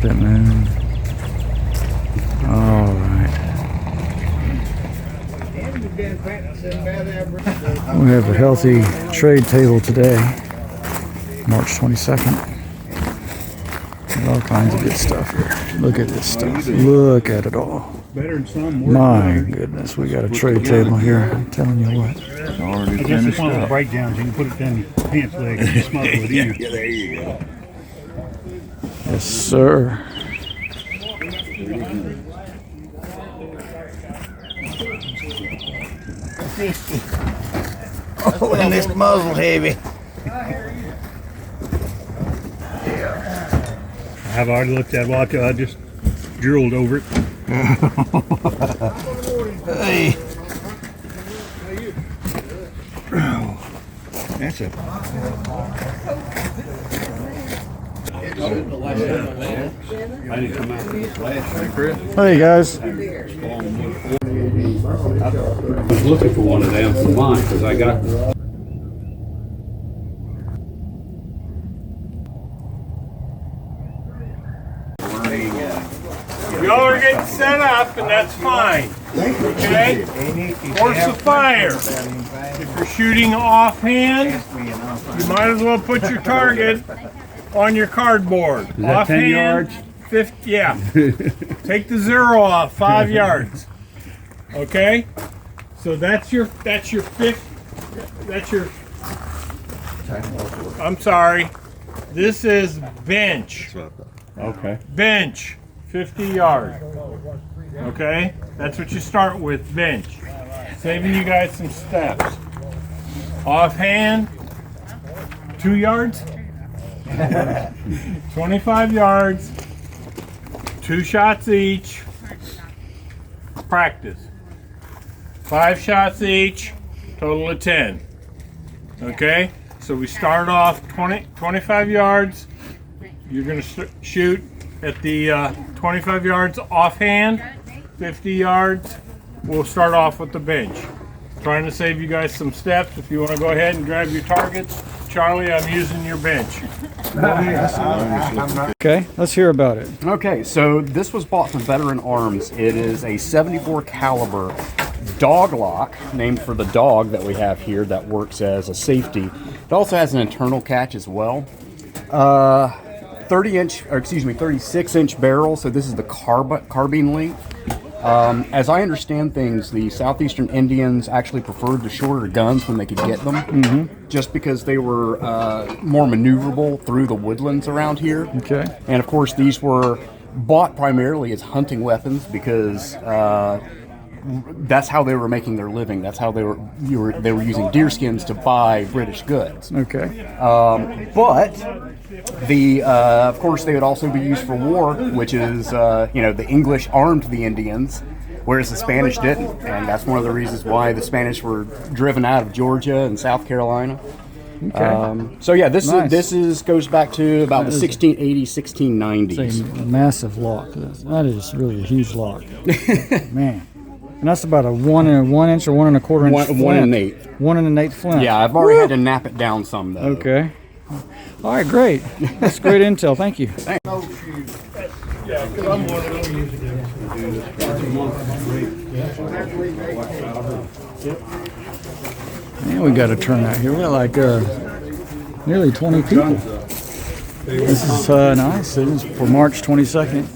Keep it moving. All right. We have a healthy trade table today, March 22nd. All kinds of good stuff here. Look at this stuff. Look at it all. My goodness, we got a trade table here. I'm telling you what. I guess it's one of the breakdowns. You can put it down your pants leg and smuggle it in. Yeah, there you go. Yes, sir. Oh, and this muzzle heavy. I've already looked at it. Watch, I just drooled over it. Hey. That's a. I didn't come out with this last year. Hey guys. I was looking for one of them for mine because I got them. Y'all are getting set up, and that's fine. Okay? Force the fire. If you're shooting offhand, you might as well put your target on your cardboard. Is that 10 yards? 50, yeah. Take the 0 off, 5 yards. Okay? So that's your I'm sorry. This is bench. Okay. Bench, 50 yards. Okay? That's what you start with, bench. Saving you guys some steps. Offhand, 2 yards. 25 yards. 2 shots each. Practice. 5 shots each. Total of 10. Okay? So we start off 25 yards. You're going to shoot at the 25 yards offhand, 50 yards. We'll start off with the bench. Trying to save you guys some steps. If you want to go ahead and grab your targets, Charlie, I'm using your bench. Okay, let's hear about it. Okay, so this was bought from Veteran Arms. It is a 74 caliber Doglock, named for the dog that we have here that works as a safety. It also has an internal catch as well. 36-inch barrel, so this is the carbine length. As I understand things, the southeastern Indians actually preferred the shorter guns when they could get them, just because they were more maneuverable through the woodlands around here. Okay. And of course, these were bought primarily as hunting weapons because that's how they were making their living. That's how they were using deer skins to buy British goods. Okay. But of course, they would also be used for war, which is, the English armed the Indians, whereas the Spanish didn't. And that's one of the reasons why the Spanish were driven out of Georgia and South Carolina. Okay. So yeah, this Nice. goes back to about the 1680s, 1690s. It's a massive lock. That is really a huge lock. Man. And that's about a 1 inch or 1 1/4 inch flint. 1 1/8. 1 1/8 flint. Yeah, I've already had to nap it down some though. Okay. All right, great. That's great intel. Thank you. Yeah, because I'm one of them. Man, we got a turnout here. We got like nearly 20 people. This is nice. This is for March 22nd.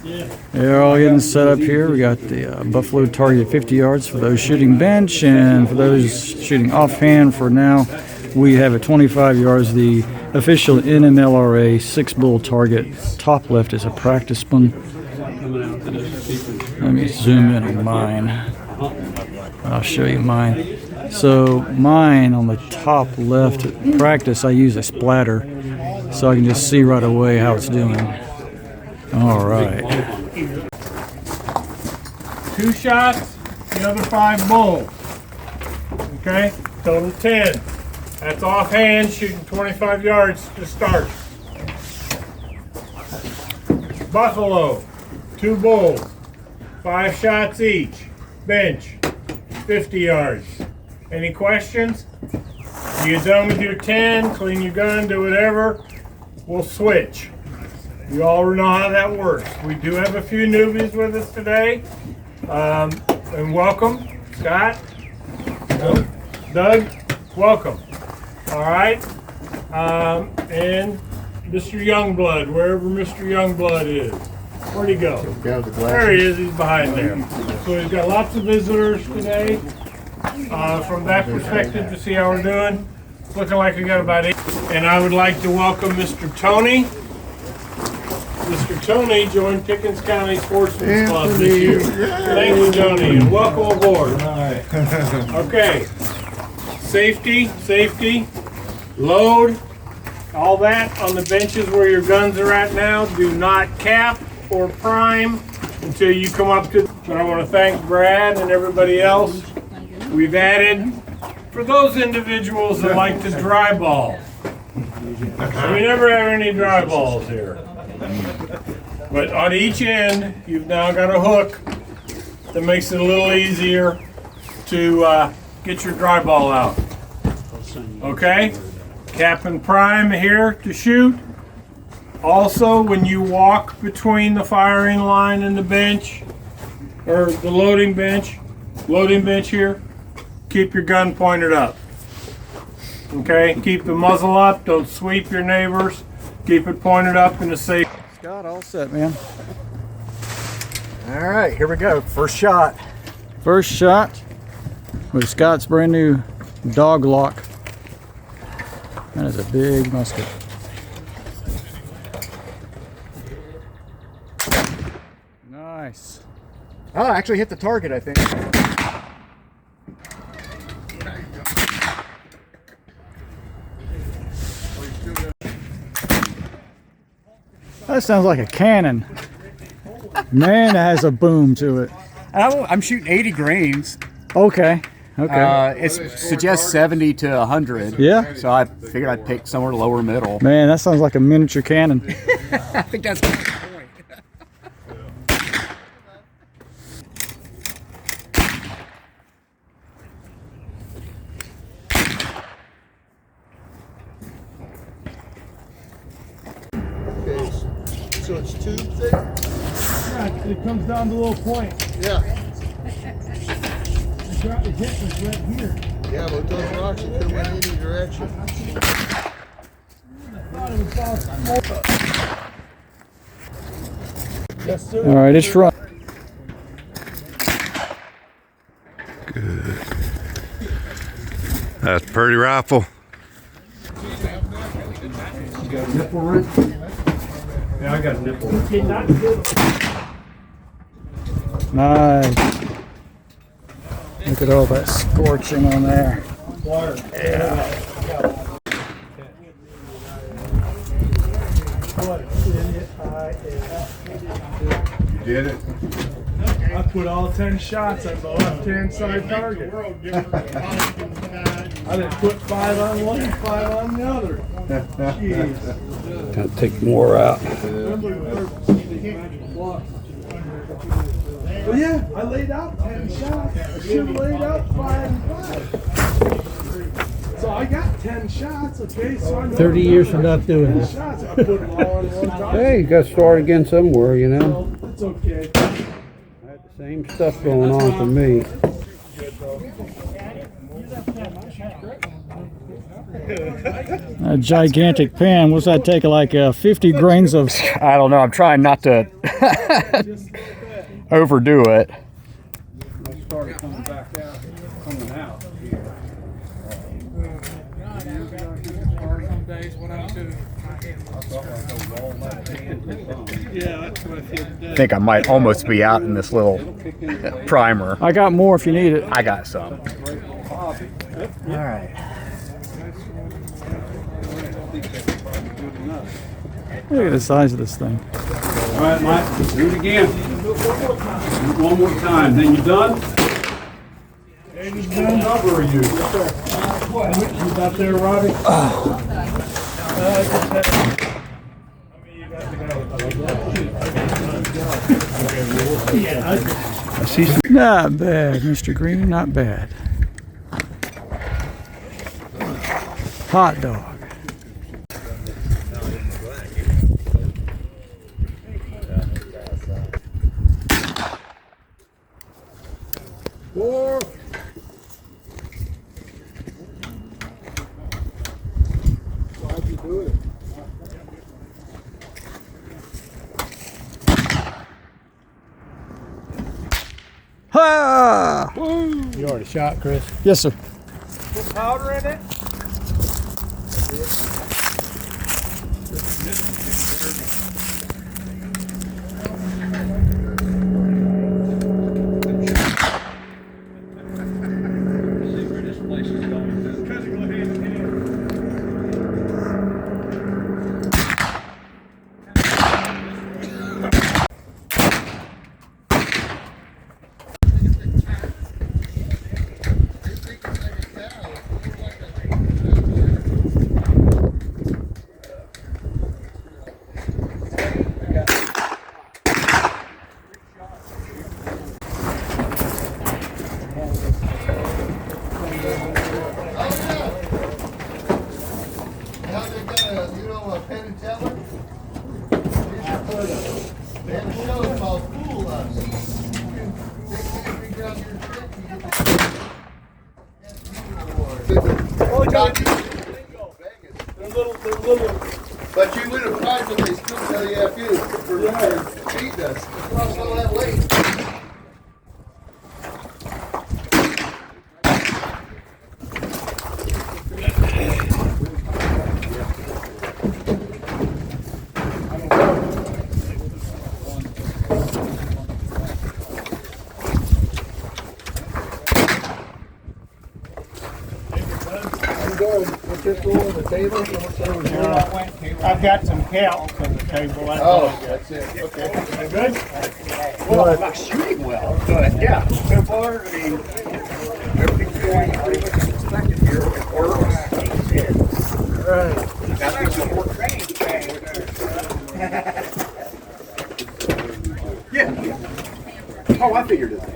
They're all getting set up here. We got the Buffalo target 50 yards for those shooting bench, and for those shooting offhand for now, we have at 25 yards the official NMLRA 6-bull target. Top left is a practice one. Let me zoom in on mine. I'll show you mine. So mine on the top left practice, I use a splatter, so I can just see right away how it's doing. All right. 2 shots, the other 5 bulls. Okay, total 10. That's offhand, shooting 25 yards to start. Buffalo, 2 bulls, 5 shots each. Bench, 50 yards. Any questions? You done with your 10, clean your gun, do whatever. We'll switch. You all know how that works. We do have a few newbies with us today. And welcome, Scott, Doug, welcome. All right. And Mr. Youngblood, wherever Mr. Youngblood is. Where'd he go? There he is, he's behind there. So we've got lots of visitors today. From that perspective to see how we're doing. Looking like we got about 8. And I would like to welcome Mr. Tony. Mr. Tony joined Pickens County Sportsman's Club this year. Thank you, Tony, and welcome aboard. Okay. Safety, load, all that on the benches where your guns are at now. Do not cap or prime until you come up to. But I want to thank Brad and everybody else. We've added, for those individuals that like to dry ball. We never have any dry balls here. But on each end, you've now got a hook that makes it a little easier to get your dry ball out. Okay? Cap and prime here to shoot. Also, when you walk between the firing line and the bench, or the loading bench here, keep your gun pointed up. Okay? Keep the muzzle up. Don't sweep your neighbors. Keep it pointed up in a safe. Scott, all set, man. All right, here we go. First shot. First shot with Scott's brand new Doglock. That is a big musket. Nice. Oh, I actually hit the target, I think. That sounds like a cannon. Man, that has a boom to it. I'm shooting 80 grains. Okay. Okay. It suggests 70 to 100. Yeah. So I figured I'd pick somewhere lower middle. Man, that sounds like a miniature cannon. I think that's the point. So it's tube thick? Yeah, it comes down to a little point. Yeah. The hit is right here. Yeah, but those rocks will come in any direction. Yes, sir. All right, it's run. Good. That's a pretty rifle. Yeah, I got a nipple. Nice. Look at all that scorching on there. Yeah. You did it? I put all 10 shots on the left-hand side target. I didn't put 5 on one and 5 on the other. Jeez. Gotta take more out. Well, yeah, I laid out 10 shots. I should have laid out 5 and 5. So I got 10 shots, okay? So I know 30 years for not doing this. shots. I put them all on one target. Hey, you gotta start again somewhere, you know? So it's okay. I had the same stuff going on for me. A gigantic pan. What's that take? Like 50 grains of. I don't know. I'm trying not to overdo it. Started coming back out, coming out here. Yeah, that's what I feel today. I think I might almost be out in this little primer. I got more if you need it. I got some. All right. Look at the size of this thing. All right, Mike, do it again. Do it one more time, then you done? What number are you? You got there, Robbie? Not bad, Mr. Green. Not bad. Hot dog. Ha! You already shot, Chris. Yes, sir. Put powder in it. But you would have tried, but they still tell you after you for cheating us. What's all that weight? I've got some counts on the table. Oh, that's it. Okay. Good? Well, I'm not shooting well, but yeah, so far, I mean, everything's going pretty much as expected here. It works. Right. Got some more training today. Yeah. Oh, I figured it out.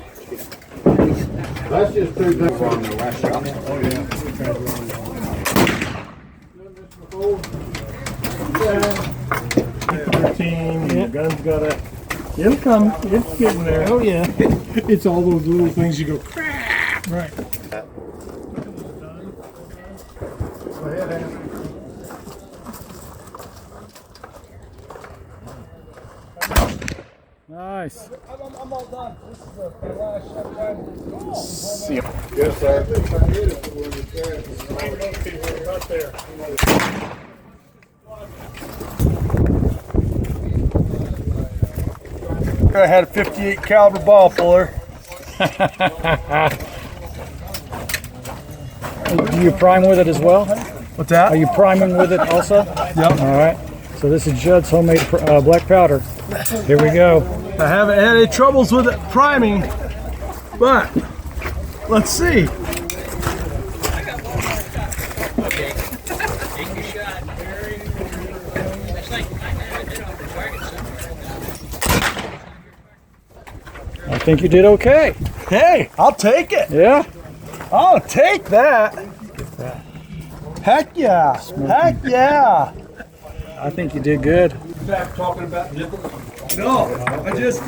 That's just too big. On the last shot. Oh, yeah. 13, the gun's got a, it'll come, it's getting there. Oh yeah. It's all those little things you go, crap. Right. Nice. I'm all done. This is the last shot. See ya. Yes, sir. Right there. I had a 58 caliber ball puller. Do you prime with it as well? What's that? Are you priming with it also? Yep. All right. So this is Judd's homemade black powder. Here we go. I haven't had any troubles with it priming, but let's see. I think you did okay. Hey, I'll take it. Yeah? I'll take that. Heck yeah. Heck yeah. I think you did good. Back talking about nipples? No, I just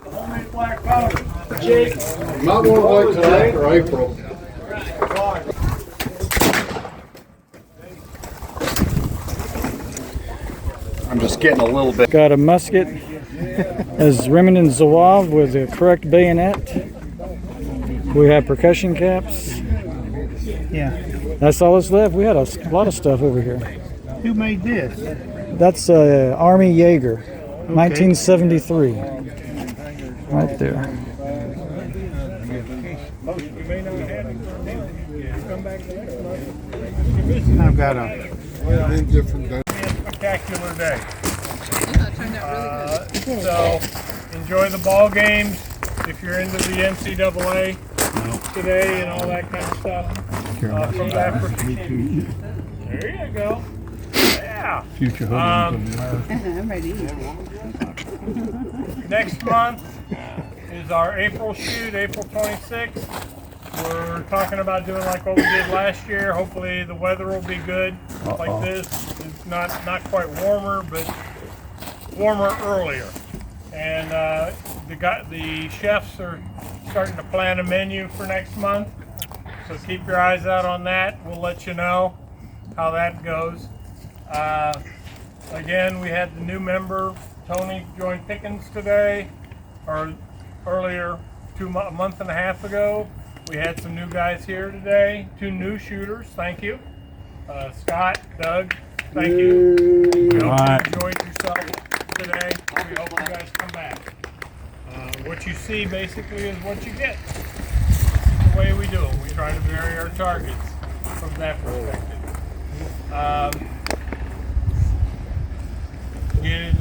homemade black powder. Jake. Might want to wait till after April. I'm just getting a little bit. Got a musket as Remington Zouave with the correct bayonet. We have percussion caps. Yeah. That's all that's left. We had a lot of stuff over here. Who made this? That's Army Jaeger, 1973. Right there. I've got a Spectacular day. So enjoy the ball games if you're into the NCAA today and all that kind of stuff. From that perspective. There you go. Yeah. future husband. I'm ready. Next month is our April shoot, April 26th. We're talking about doing like what we did last year. Hopefully the weather will be good like this. It's not quite warmer, but warmer earlier. And the chefs are starting to plan a menu for next month. So keep your eyes out on that. We'll let you know how that goes. Again, we had the new member, Tony, join Pickens today, or earlier, a month and a half ago. We had some new guys here today, 2 new shooters, thank you. Scott, Doug, thank you. We hope you enjoyed yourself today. We hope you guys come back. What you see basically is what you get. The way we do it. We try to vary our targets from that perspective.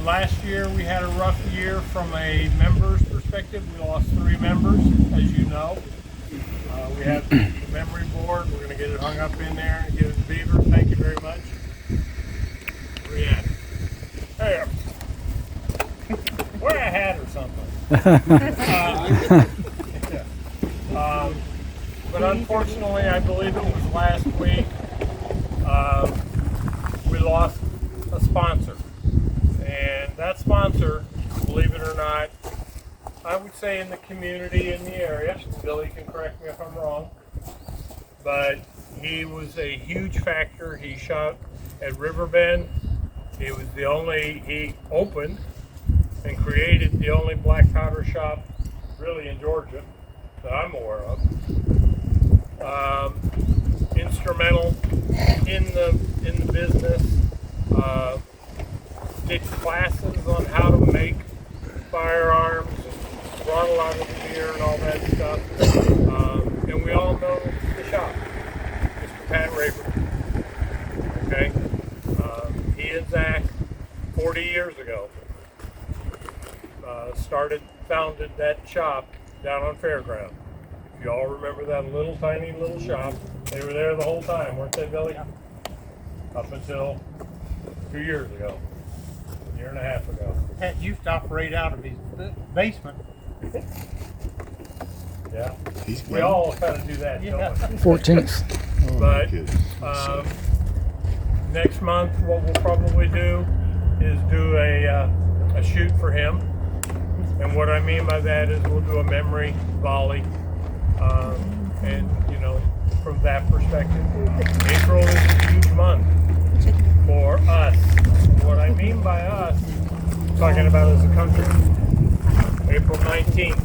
Last year we had a rough year from a members perspective. We lost 3 members, as you know. We have the memory board. We're going to get it hung up in there and give it to Beaver. Thank you very much. Where you at? There. Wear a hat or something. But unfortunately, I believe it was last week, we lost a sponsor. And that sponsor, believe it or not, I would say in the community in the area, Billy can correct me if I'm wrong, but he was a huge factor. He shot at Riverbend. He opened and created the only black powder shop really in Georgia that I'm aware of. Instrumental in the business. Did classes on how to make firearms, and brought a lot of the gear and all that stuff. And we all know the shop, Mr. Pat Rayford. Okay, he and Zach 40 years ago founded that shop down on Fairground. If you all remember that tiny little shop, they were there the whole time, weren't they, Billy? Up until 2 years ago. Year and a half ago. Pat used to operate out of his basement. Yeah. We all kind of do that, don't we? 14th. But next month, what we'll probably do is do a shoot for him. And what I mean by that is we'll do a memory volley. And, from that perspective, April is a huge month for us. What I mean by us, I'm talking about as a country. April 19th,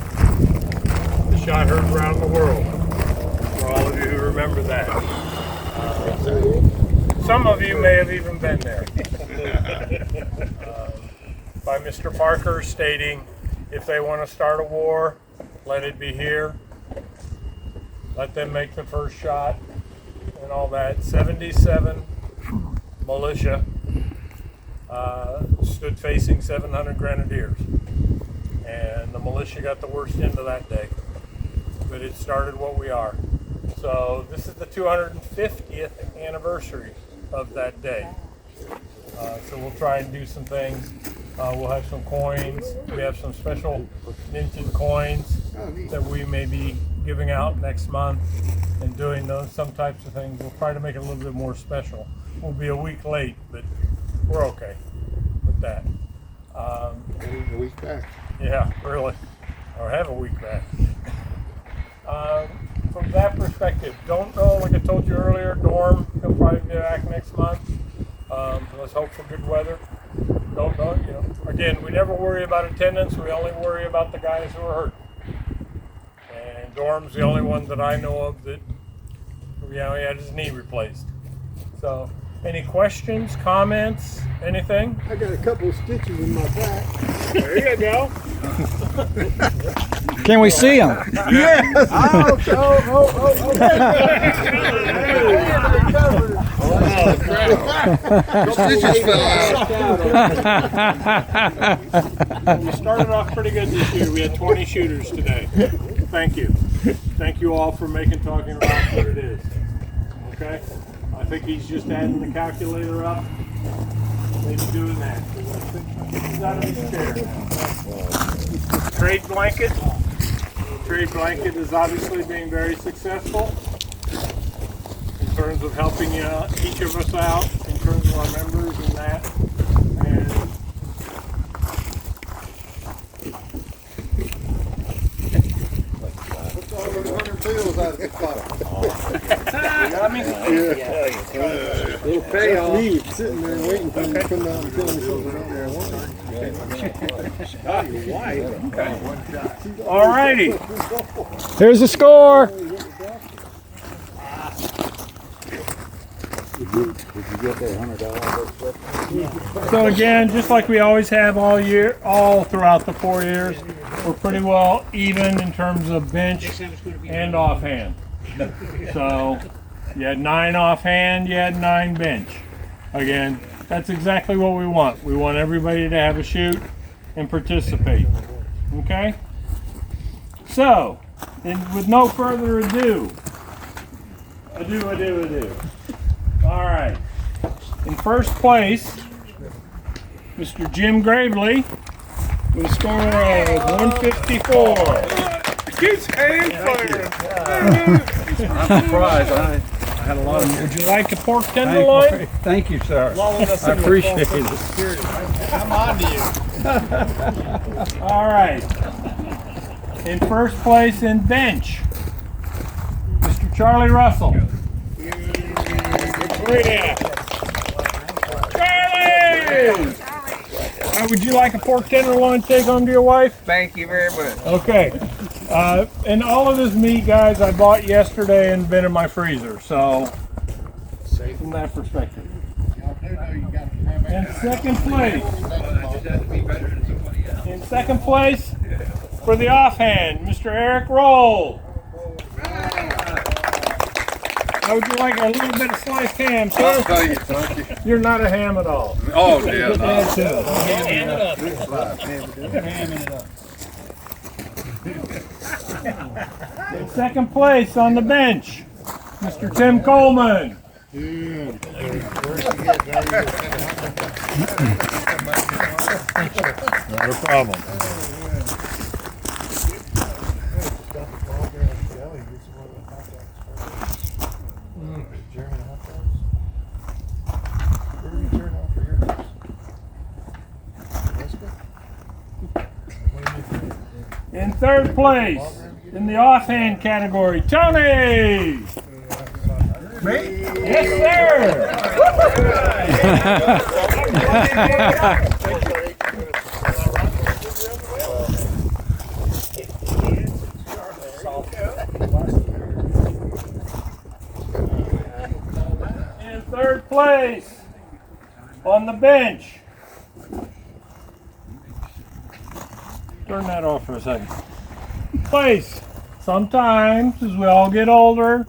the shot heard around the world. For all of you who remember that. Some of you may have even been there. By Mr. Parker stating, if they want to start a war, let it be here. Let them make the first shot and all that. 77 militia stood facing 700 grenadiers, and the militia got the worst end of that day, but it started what we are. So this is the 250th anniversary of that day, so we'll try and do some things. We'll have some coins. We have some special minted coins that we may be giving out next month and doing some types of things. We'll try to make it a little bit more special. We'll be a week late, but we're okay with that. A week back. Yeah, really. Or have a week back. From that perspective, don't know, like I told you earlier, Dorm, he'll probably be back next month. Let's hope for good weather. Don't know, Again, we never worry about attendance. We only worry about the guys who are hurt. And Dorm's the only one that I know of that, he had his knee replaced. So, any questions, comments, anything? I got a couple of stitches in my back. There you go. Can we see them? Yes! Oh, stitches fell out. We started off pretty good this year. We had 20 shooters today. Thank you. Thank you all for making Talking About what it is. Okay? I think he's just adding the calculator up. Maybe doing that. He's out of his chair now. Trade blanket. Trade blanket is obviously being very successful in terms of helping each of us out, in terms of our members and that. And What's all those 100 pills I out the car. Little payoff. Me sitting there waiting for him to come out and tell me something out there. All righty. Here's the score. So again, just like we always have all year, all throughout the 4 years, we're pretty well even in terms of bench and offhand. So you had 9 offhand, you had 9 bench. Again, that's exactly what we want. We want everybody to have a shoot and participate. Okay? So, with no further ado. All right. In first place, Mr. Jim Gravely with a score of 154. Keeps hand firing. I'm surprised. I had a lot of. Would you like a pork tenderloin? Thank you, sir. I appreciate it. I'm on to you. All right. In first place in bench, Mr. Charlie Russell. Charlie! Would you like a pork tenderloin to take home to your wife? Thank you very much. Okay. And all of this meat, guys, I bought yesterday and been in my freezer. So, from that perspective. In second place, for the offhand, Mr. Eric Roll. How would you like a little bit of sliced ham, sir? Thank you. You're not a ham at all. Oh, yeah. Add to it. In second place on the bench, Mr. Tim Coleman. Not a problem. In third place, in the offhand category, Tony! Me? Yes, sir! In third place, on the bench, turn that off for a second. Place. Sometimes, as we all get older,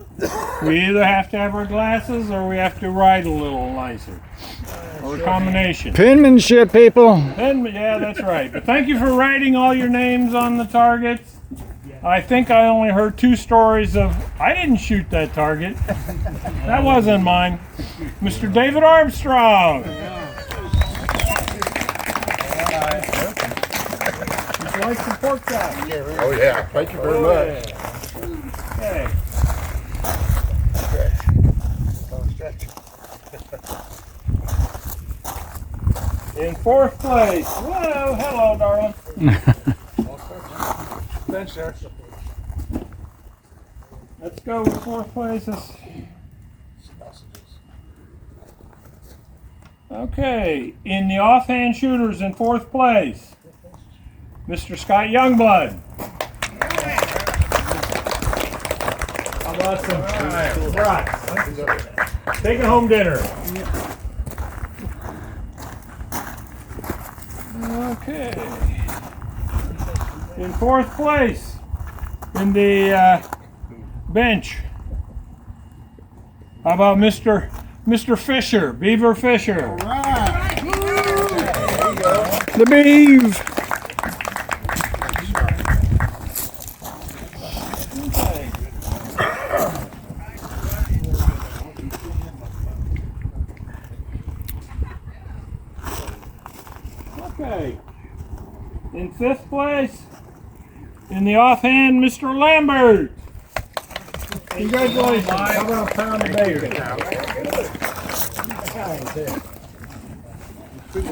we either have to have our glasses or we have to ride a little nicer. Or a combination. Penmanship, people. Yeah, that's right. But thank you for writing all your names on the targets. I think I only heard 2 stories of, I didn't shoot that target. That wasn't mine. Mr. David Armstrong. Like some pork chop. Oh, yeah. Thank you very much. Okay. In fourth place. Whoa, hello, darling. Thanks, sir. Let's go with fourth place. Okay, in the offhand shooters in fourth place, Mr. Scott Youngblood. How about some brats? Take it home dinner. Okay. In fourth place, in the bench, how about Mr. Fisher, Beaver Fisher? All right. The beef. Okay. In fifth place, in the offhand, Mr. Lambert. Congratulations. How about a pound of bacon?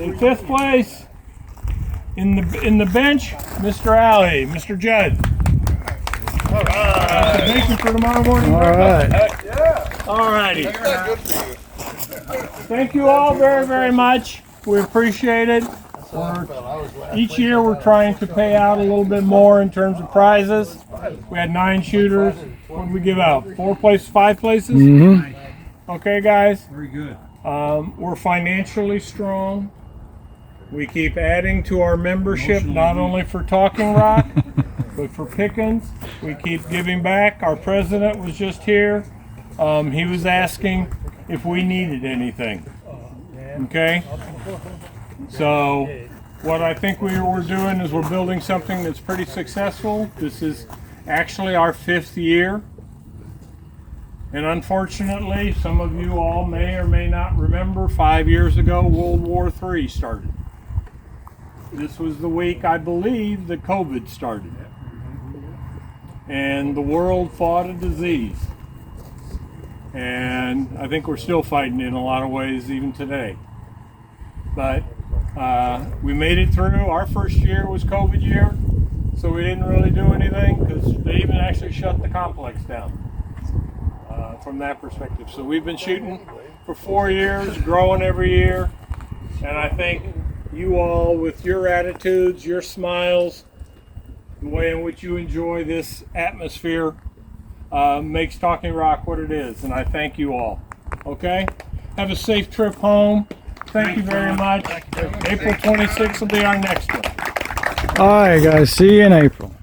In fifth place, in the bench, Mr. Alley, Mr. Judd. some bacon for tomorrow morning. All right. All righty. Thank you all very, very much. We appreciate it. Each year we're trying to pay out a little bit more in terms of prizes. We had 9 shooters. What did we give out? 4 places, 5 places? Okay, guys. Very good. We're financially strong. We keep adding to our membership, not only for Talking Rock, but for Pickens. We keep giving back. Our president was just here. He was asking if we needed anything. Okay? So what I think we're doing is we're building something that's pretty successful. This is actually our 5th year. And unfortunately, some of you all may or may not remember, 5 years ago, World War III started. This was the week, I believe, that COVID started. And the world fought a disease. And I think we're still fighting in a lot of ways even today. But we made it through. Our first year was COVID year, so we didn't really do anything because they even actually shut the complex down from that perspective. So we've been shooting for 4 years, growing every year, and I think you all, with your attitudes, your smiles, the way in which you enjoy this atmosphere, makes Talking Rock what it is, and I thank you all. Okay? Have a safe trip home. Thank you very much. April 26th will be our next one. All right, guys. See you in April.